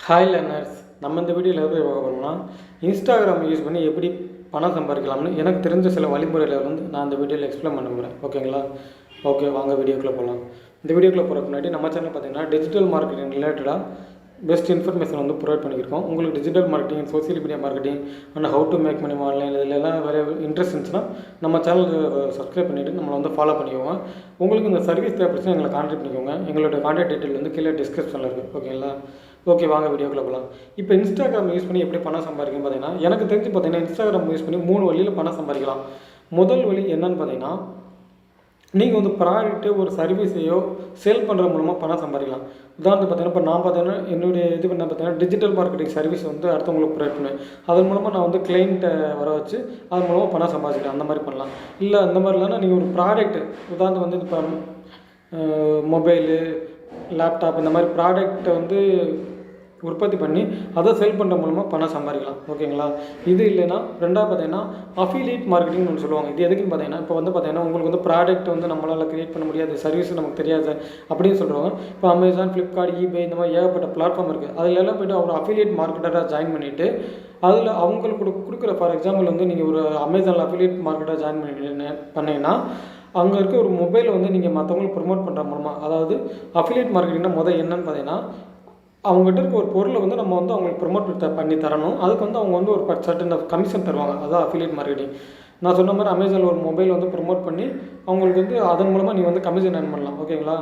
Hi learners, நம்ம இந்த வீடியோவில் எப்படி பார்க்க போகிறோம்னா இன்ஸ்டாகிராம் யூஸ் பண்ணி எப்படி பணம் சம்பாதிக்கலாம்னு எனக்கு தெரிஞ்ச சில வழிமுறைகளை நான் இந்த வீடியோவில் எக்ஸ்பிளைன் பண்ண போகிறேன். ஓகேங்களா? ஓகே, வாங்க வீடியோக்குள்ளே போகலாம். இந்த வீடியோக்குள்ளே போகிறதுக்கு முன்னாடி நம்ம சேனல் பார்த்தீங்கன்னா டிஜிட்டல் மார்க்கெட்டிங் ரிலேட்டடாக பெஸ்ட் இன்ஃபர்மேஷன் ப்ரொவைட் பண்ணியிருக்கோம். உங்களுக்கு digital marketing, social media marketing and how to make money online இதிலெல்லாம் வேறு இன்ட்ரெஸ்ட் இருந்துச்சுன்னா நம்ம சேனலுக்கு சப்ஸ்கிரைப் பண்ணிவிட்டு நம்மளை ஃபாலோ பண்ணிக்கோங்க. உங்களுக்கு இந்த சர்வீஸ் தேவைப்படுச்சுன்னா எங்களை கான்டாக்ட் பண்ணிக்கோங்க. எங்களோட கான்டாக்ட் டீட்டெயில் கீழே டிஸ்கிரிப்ஷனில் இருக்குது. ஓகேங்களா? ஓகே, வாங்க வீடியோக்குள்ளே போகலாம். இப்போ இன்ஸ்டாகிராம் யூஸ் பண்ணி எப்படி பணம் சம்பாதிக்கணும்னு பார்த்தீங்கன்னா, எனக்கு தெரிஞ்சு பார்த்தீங்கன்னா இன்ஸ்டாகிராம் யூஸ் பண்ணி 3 வழியில் பணம் சம்பாதிக்கலாம். முதல் வழி என்னன்னு பார்த்தீங்கன்னா, நீங்கள் ப்ராடக்ட்டு ஒரு சர்வீஸையோ சேல் பண்ணுற மூலமாக பணம் சம்பாதிக்கலாம். உதாரணத்துக்கு பார்த்தீங்கன்னா, இப்போ நான் பார்த்தீங்கன்னா என்னுடைய பண்ண பார்த்தீங்கன்னா டிஜிட்டல் மார்க்கெட்டிங் சர்வீஸ் அடுத்தவங்களுக்கு ப்ரொவைட் பண்ணுவேன். அதன் மூலமாக நான் கிளைண்ட்டை வர வச்சு அதன் மூலமாக பணம் சம்பாதிக்கிறேன். அந்த மாதிரி பண்ணலாம். இல்லை அந்த மாதிரி இல்லைன்னா நீங்கள் ஒரு ப்ராடக்ட்டு உதாரணத்துக்கு இப்போ மொபைலு, லேப்டாப் இந்த மாதிரி ப்ராடக்ட்டை உற்பத்தி பண்ணி அதை சேல் பண்ணுற மூலமாக பணம் சம்பாதிக்கலாம். ஓகேங்களா? இது இல்லைன்னா ரெண்டாவது பார்த்தீங்கன்னா அஃபிலியேட் மார்க்கெட்டிங்னு ஒன்று சொல்லுவாங்க. இது எதுக்குன்னு பார்த்தீங்கன்னா, இப்போ பார்த்தீங்கன்னா உங்களுக்கு ப்ராடக்ட் நம்மளால் கிரியேட் பண்ண முடியாது, சர்வீஸ் நமக்கு தெரியாது அப்படின்னு சொல்கிறவங்க இப்போ அமேசான், ஃப்ளிப்கார்ட், ஈபே இந்த மாதிரி ஏகப்பட்ட பிளாட்ஃபார்ம் இருக்குது. அதில் எல்லாம் போய்ட்டு ஒரு அஃபிலியேட் மார்க்கெட்டராக ஜாயின் பண்ணிவிட்டு அதில் அவங்களுக்கு கொடுக்குற ஃபார் எக்ஸாம்பிள் நீங்கள் ஒரு அமேசானில் அஃபிலியேட் மார்க்கெட்டாக ஜாயின் பண்ணிங்கன்னா அங்கே இருக்க ஒரு மொபைலை நீங்கள் மற்றவங்களுக்கு ப்ரொமோட் பண்ணுற மூலமாக, அதாவது அஃபிலியேட் மார்க்கெட்டிங்னா என்னன்னு பார்த்தீங்கன்னா, அவங்ககிட்ட இருக்க ஒரு பொருளை நம்ம அவங்களுக்கு ப்ரொமோட் பண்ணி தரணும். அதுக்கு அவங்க ஒரு சர்டன் கமிஷன் தருவாங்க. அதுதான் அஃபிலியேட் மார்க்கெட்டிங். நான் சொன்ன மாதிரி அமேசானில் ஒரு மொபைல் ப்ரொமோட் பண்ணி அவங்களுக்கு அதன் மூலமாக நீங்கள் கமிஷன் ஏர்ன் பண்ணலாம். ஓகேங்களா?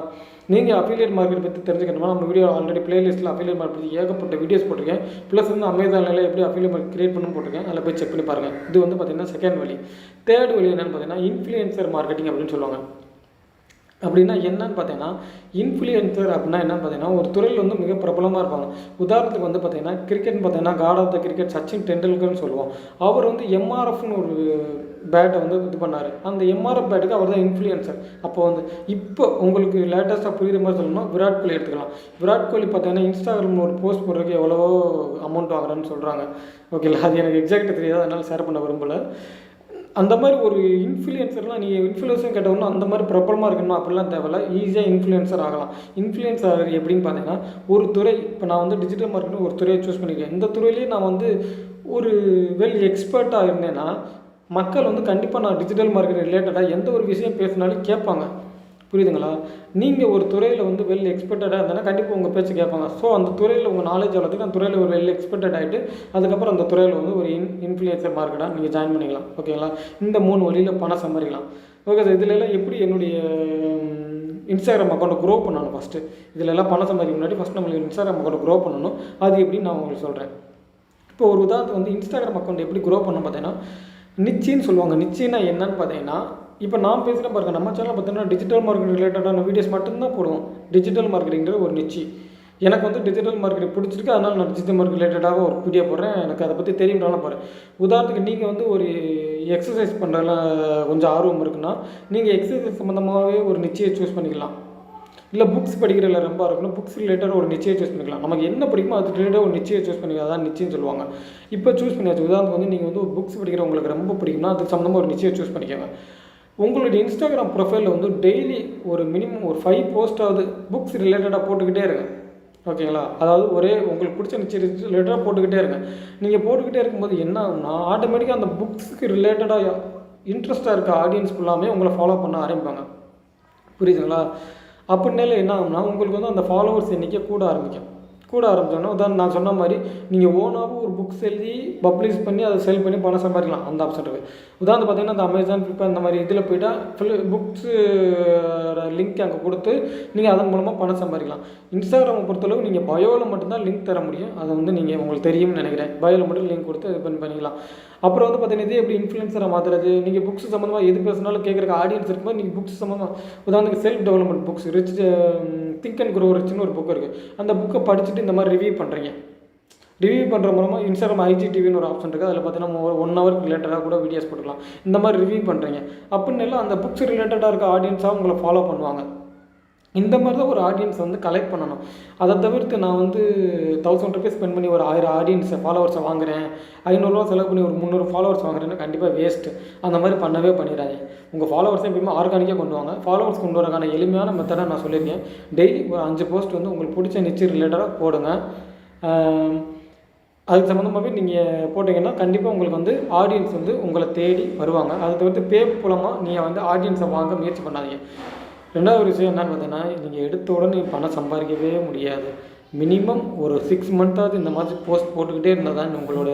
நீங்கள் அஃபிலியேட் மார்க்கெட் பற்றி தெரிஞ்சுக்கணுமா, நம்ம வீடியோ ஆல்ரெடி பிளேலிஸ்ட்டில் அஃபிலியேட் மார்க்கெட் பற்றி ஏகப்பட்ட வீடியோஸ் போட்டிருக்கேன். ப்ளஸ் அமேசானில் எப்படி அஃபிலியேட் மார்க்கெட் கிரியேட் பண்ணணும் போட்டிருக்கேன். அதில் போய் செக் பண்ணி பாருங்கள். இது பார்த்தீங்கன்னா செகண்ட் வழி. தேர்ட் வழி என்னென்னு பார்த்தீங்கன்னா இன்ஃப்ளூயன்சர் மார்க்கெட்டிங் அப்படின்னு சொல்லுவாங்க. அப்படின்னா என்னன்னு பார்த்தீங்கன்னா, இன்ஃப்ளூயன்சர் அப்படின்னா என்னன்னு பார்த்தீங்கன்னா, ஒரு துறையில் மிக பிரபலமாக இருப்பாங்க. உதாரணத்துக்கு பார்த்தீங்கன்னா கிரிக்கெட்னு பார்த்தீங்கன்னா god of the cricket Sachin டெண்டுல்கர்னு சொல்லுவோம். அவர் எம்ஆர்எஃப்னு ஒரு பேட்டை இது பண்ணார். அந்த எம்ஆர்எஃப் பேட்டுக்கு அவர் தான் இன்ஃப்ளூயன்சர். அப்போ இப்போ உங்களுக்கு லேட்டஸ்ட்டாக புரியுற மாதிரி சொல்லணும்னா விராட் கோலி எடுத்துக்கலாம். விராட் கோலி பார்த்தீங்கன்னா இன்ஸ்டாகிராமில் ஒரு போஸ்ட் போடுறதுக்கு எவ்வளவோ அமௌண்ட் வாங்குறான்னு சொல்கிறாங்க. ஓகேங்களா? அது எனக்கு எக்ஸாக்டாக தெரியாது, அதனால் ஷேர் பண்ண விரும்பலை. அந்த மாதிரி ஒரு இன்ஃப்ளூயன்சர்லாம் நீங்கள் இன்ஃப்ளூயன்ஸும் கேட்டோம்னா அந்த மாதிரி பிரபலமாக இருக்கணும் அப்படிலாம் தேவையில்ல. ஈஸியாக இன்ஃப்ளூயன்சர் ஆகலாம். இன்ஃப்ளூயன்சர் எப்படின்னு பார்த்தீங்கன்னா, ஒரு துறை இப்போ நான் டிஜிட்டல் மார்க்கெட்டிங் ஒரு துறையை சூஸ் பண்ணிக்கிறேன். இந்த துறையிலேயே நான் ஒரு வெல் எக்ஸ்பர்ட்டாக இருந்தேன்னா மக்கள் கண்டிப்பாக நான் டிஜிட்டல் மார்க்கெட்டிங் ரிலேட்டடாக எந்த ஒரு விஷயம் பேசினாலும் கேட்பாங்க. புரியுதுங்களா? நீங்கள் ஒரு துறையில் வெல் எக்ஸ்பர்ட்டடாக இருந்தேன்னா கண்டிப்பாக உங்கள் பேச்சு கேட்பாங்க. ஸோ அந்த துறையில் உங்கள் நாலேஜ் வளர்த்துக்கு அந்த துறையில் ஒரு வெல் எக்ஸ்பர்ட்டட் ஆகிட்டு அதுக்கப்புறம் அந்த துறையில் ஒரு இன்ஃப்ளூயன்சர் மார்க்கெட்டாக நீங்கள் ஜாயின் பண்ணிக்கலாம். ஓகேங்களா? இந்த 3 வழியில் பணம் சம்பாதிக்கலாம். ஓகே சார், இதிலெல்லாம் எப்படி என்னுடைய இன்ஸ்டாகிராம் அக்கௌண்ட்டை க்ரோ பண்ணணும் ஃபஸ்ட்டு. இதிலெல்லாம் பணம் சம்பாதிக்க முன்னாடி ஃபஸ்ட் நம்மளுக்கு இன்ஸ்டாகிராம் அக்கௌண்ட்டை க்ரோ பண்ணணும். அது எப்படின்னு நான் உங்களுக்கு சொல்கிறேன். இப்போ ஒரு உதாரணத்துக்கு இன்ஸ்டாகிராம் அக்கௌண்ட் எப்படி க்ரோ பண்ணணும் பார்த்தீங்கன்னா, நிச்சயம்னு சொல்லுவாங்க. நிச்சயம்னா என்னன்னு பார்த்தீங்கன்னா, இப்போ நான் பேசுகிறேன் பாருங்கள், நம்ம சேனல் பார்த்தீங்கன்னா டிஜிட்டல் மார்க்கெட்டிங் ரிலேட்டடான வீடியோஸ் மட்டும்தான் போடுவோம். டிஜிட்டல் மார்க்கெட்டிங்கிற ஒரு நிச்சி எனக்கு டிஜிட்டல் மார்க்கெட்டிங் பிடிச்சிருக்கு, அதனால் நான் டிஜிட்டல் மார்க்கெட் ரிலேட்டடாக ஒரு வீடியோ போடுறேன். எனக்கு அதை பற்றி தெரியும்னாலும் போகிறேன். உதாரணத்துக்கு நீங்கள் ஒரு எக்ஸசைஸ் பண்ணுறதுலாம் கொஞ்சம் ஆர்வம் இருக்குன்னா நீங்கள் எக்ஸசைஸ் சம்மந்தமாகவே ஒரு நிச்சயை சூஸ் பண்ணிக்கலாம். இல்லை புக்ஸ் படிக்கிறதுல ரொம்ப இருக்கணும், புக்ஸ் ரிலேட்டடாக ஒரு நிச்சயம் சூஸ் பண்ணிக்கலாம். நமக்கு என்ன பிடிக்குமோ அது ரிலேட்டடாக ஒரு நிச்சயம் சூஸ் பண்ணிக்கலாம். அதான் நிச்சயம் சொல்லுவாங்க. இப்போ சூஸ் பண்ணியாச்சு. உதாரணத்துக்கு நீங்கள் ஒரு புக்ஸ் படிக்கிற உங்களுக்கு ரொம்ப பிடிக்கும்னா அதுக்கு சம்மந்தமாக ஒரு நிச்சயம் சூஸ் பண்ணிக்கோங்க. உங்களுடைய இன்ஸ்டாகிராம் ப்ரொஃபைலில் டெய்லி ஒரு மினிமம் ஒரு 5 போஸ்ட்டாவது புக்ஸ் ரிலேட்டடாக போட்டுக்கிட்டே இருங்க. ஓகேங்களா? அதாவது உங்களுக்கு பிடிச்ச நிச்சயம் ரிலேட்டடாக போட்டுக்கிட்டே இருங்க. நீங்கள் போட்டுக்கிட்டே இருக்கும்போது என்ன ஆகும்னா ஆட்டோமேட்டிக்காக அந்த புக்ஸுக்கு ரிலேட்டடாக இன்ட்ரெஸ்ட்டாக இருக்க ஆடியன்ஸ் ஃபுல்லாமே உங்களை ஃபாலோ பண்ண ஆரம்பிப்பாங்க. புரியுதுங்களா? அப்படின்னால என்ன ஆகும்னா உங்களுக்கு அந்த ஃபாலோவர்ஸ் எண்ணிக்கை கூட ஆரம்பிச்சோன்னா உதாரணம் நான் சொன்ன மாதிரி நீங்கள் ஓனாகவும் ஒரு புக்ஸ் எழுதி பப்ளிஷ் பண்ணி அதை செல் பண்ணி பணம் சம்பாதிக்கலாம். அந்த ஆப்ஷன் இருக்குது. உதாரணம் பார்த்தீங்கன்னா அந்த அமேசான், ஃப்ளிப்கார்ட் இந்த மாதிரி இதில் போய்ட்டால் புக்ஸு லிங்க் அங்கே கொடுத்து நீங்கள் அதன் மூலமாக பணம் சம்பாதிக்கலாம். இன்ஸ்டாகிராமை பொறுத்தளவு நீங்கள் பயோவில் மட்டும்தான் லிங்க் தர முடியும். அதை நீங்கள் உங்களுக்கு தெரியும்னு நினைக்கிறேன். பயோவில் மட்டும் லிங்க் கொடுத்து இது பண்ணிக்கலாம். அப்புறம் பார்த்தீங்கன்னா இதே எப்படி இன்ஃப்ளூயன்சரை மாற்றுறது, நீங்கள் புக்ஸ் சம்மந்தமாக எது பேசினாலும் கேட்குறக்கு ஆடியன்ஸ் இருக்கும்போது நீங்கள் புக்ஸ் சம்மந்தமாக உதாரணத்துக்கு self development books think and grow ரிச்னு ஒரு புக் இருக்குது. அந்த புக்கை படிச்சுட்டு இந்த மாதிரி ரிவ்யூ பண்ணுறீங்க. ரிவ்யூ பண்ணுற மூலமாக இன்ஸ்டாகிராம் IGTVன்னு ஒரு ஆப்ஷன் இருக்குது. அதில் பார்த்தீங்கன்னா 1 ஹவருக்கு ரிலேட்டடாக கூட வீடியோஸ் போட்டுக்கலாம். இந்த மாதிரி ரிவ்யூ பண்ணுறீங்க அப்படின்னு எல்லாம் அந்த புக்ஸ் ரிலேட்டடாக இருக்க ஆடியன்ஸாக உங்களை ஃபாலோ பண்ணுவாங்க. இந்த மாதிரி தான் ஒரு ஆடியன்ஸ் கலெக்ட் பண்ணணும். அதை தவிர்த்து நான் 1000 ரூபீஸ் ஸ்பெண்ட் பண்ணி ஒரு 1000 ஆடியன்ஸை ஃபாலோவர்ஸை வாங்குகிறேன், 500 ரூபா செலவு பண்ணி ஒரு 300 ஃபாலோவர்ஸ் வாங்குறேன்னா கண்டிப்பாக வேஸ்ட்டு. அந்த மாதிரி பண்ணவே பண்ணிடாதீங்க. உங்கள் ஃபாலோவர்ஸை எப்பயுமே ஆர்கானிக்காக கொண்டு வாங்க. ஃபாலோவர்ஸ் கொண்டு வரக்கான எளிமையான மெத்தடாக நான் சொல்லியிருக்கேன். டெய்லி ஒரு 5 போஸ்ட் உங்களுக்கு பிடிச்ச நிச்சயம் ரிலேட்டடாக போடுங்க. அதுக்கு சம்மந்தமாகவே நீங்கள் போட்டிங்கன்னா கண்டிப்பாக உங்களுக்கு வந்து ஆடியன்ஸ் வந்து உங்களை தேடி வருவாங்க. அதை தவிர்த்து பே மூலமாக நீங்கள் வந்து ஆடியன்ஸை வாங்க முயற்சி பண்ணாதீங்க. ரெண்டாவது ஒரு விஷயம் என்னென்னு பார்த்தீங்கன்னா, நீங்கள் எடுத்த உடனே பணம் சம்பாதிக்கவே முடியாது. மினிமம் ஒரு 6 மந்த்தாவது இந்த மாதிரி போஸ்ட் போட்டுக்கிட்டே இருந்தால் தான் உங்களோட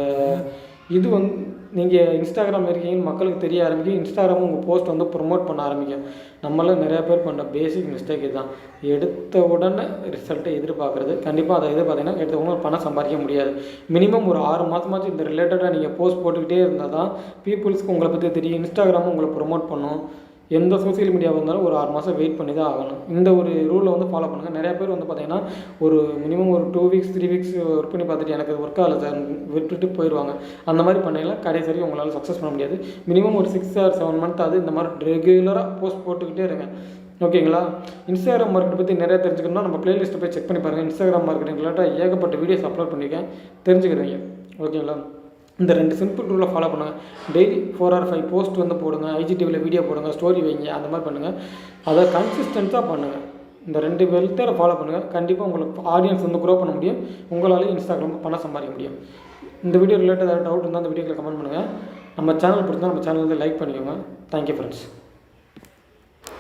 இது வந்து நீங்கள் இன்ஸ்டாகிராமில் இருக்கீங்கன்னு மக்களுக்கு தெரிய ஆரம்பிக்கும். இன்ஸ்டாகிராமும் உங்கள் போஸ்ட் வந்து ப்ரொமோட் பண்ண ஆரம்பிக்கும். நம்மளாம் நிறையா பேர் பண்ணுற பேசிக் மிஸ்டேக் இதுதான். எடுத்த உடனே ரிசல்ட்டை எதிர்பார்க்குறது. கண்டிப்பாக அதை எதிர்பார்த்தீங்கன்னா எடுத்த உடனே பணம் சம்பாதிக்க முடியாது. மினிமம் ஒரு 6 மாதமாச்சும் இந்த ரிலேட்டடாக நீங்கள் போஸ்ட் போட்டுக்கிட்டே இருந்தால் தான் பீப்புள்ஸ்க்கு உங்களை பற்றி தெரியும். இன்ஸ்டாகிராமும் உங்களை ப்ரொமோட் பண்ணும். எந்த சோசியல் மீடியாவாக இருந்தாலும் ஒரு 6 மாதம் வெயிட் பண்ணி தான் ஆகணும். இந்த ஒரு ரூலை வந்து ஃபாலோ பண்ணுங்கள். நிறையா பேர் வந்து பார்த்திங்கன்னா ஒரு மினிமம் ஒரு 2 வீக்ஸ் 3 வீக்ஸ் ஒர்க் பண்ணி பார்த்துட்டு எனக்கு அது ஒர்க் ஆகலை சார் விட்டுட்டு போயிடுவாங்க. அந்த மாதிரி பண்ணிங்கன்னா கடைசி வரைக்கும் உங்களால் சக்ஸஸ் பண்ண முடியாது. மினிமம் ஒரு 6 or 7 மந்த் அது இந்த மாதிரி ரெகுலராக போஸ்ட் போட்டுக்கிட்டே இருங்க. ஓகேங்களா? இன்ஸ்டாகிராம் மார்க்கெட் பற்றி நிறையா தெரிஞ்சுக்கணும்னா நம்ம பிளேலிஸ்ட்டை போய் செக் பண்ணி பாருங்கள். இன்ஸ்டாகிராம் மார்க்கெட்டிங் ரிலேட்டாக ஏகப்பட்ட வீடியோஸ் அப்லோட் பண்ணியிருக்கேன், தெரிஞ்சுக்கிறீங்க. ஓகேங்களா? இந்த 2 சிம்பிள் ரூலை ஃபாலோ பண்ணுங்கள். டெய்லி 4 or 5 போஸ்ட் வந்து போடுங்க. ஐஜிடிவியில் வீடியோ போடுங்க, ஸ்டோரி வைங்க, அந்த மாதிரி பண்ணுங்கள். அதை கன்சிஸ்டன்ஸாக பண்ணுங்கள். இந்த 2 மெத்தடை ஃபாலோ பண்ணுங்கள். கண்டிப்பாக உங்களுக்கு ஆடியன்ஸ் வந்து க்ரோ பண்ண முடியும். உங்களால் இன்ஸ்டாகிராம் பணம் சம்பாதிக்க முடியும். இந்த வீடியோ ரிலேட்டட் ஏதாவது டவுட் இருந்தால் அந்த வீடியோவில் கமெண்ட் பண்ணுங்கள். நம்ம சேனல் பிடிச்சா நம்ம சேனல் வந்து லைக் பண்ணிக்கோங்க. Thank you friends.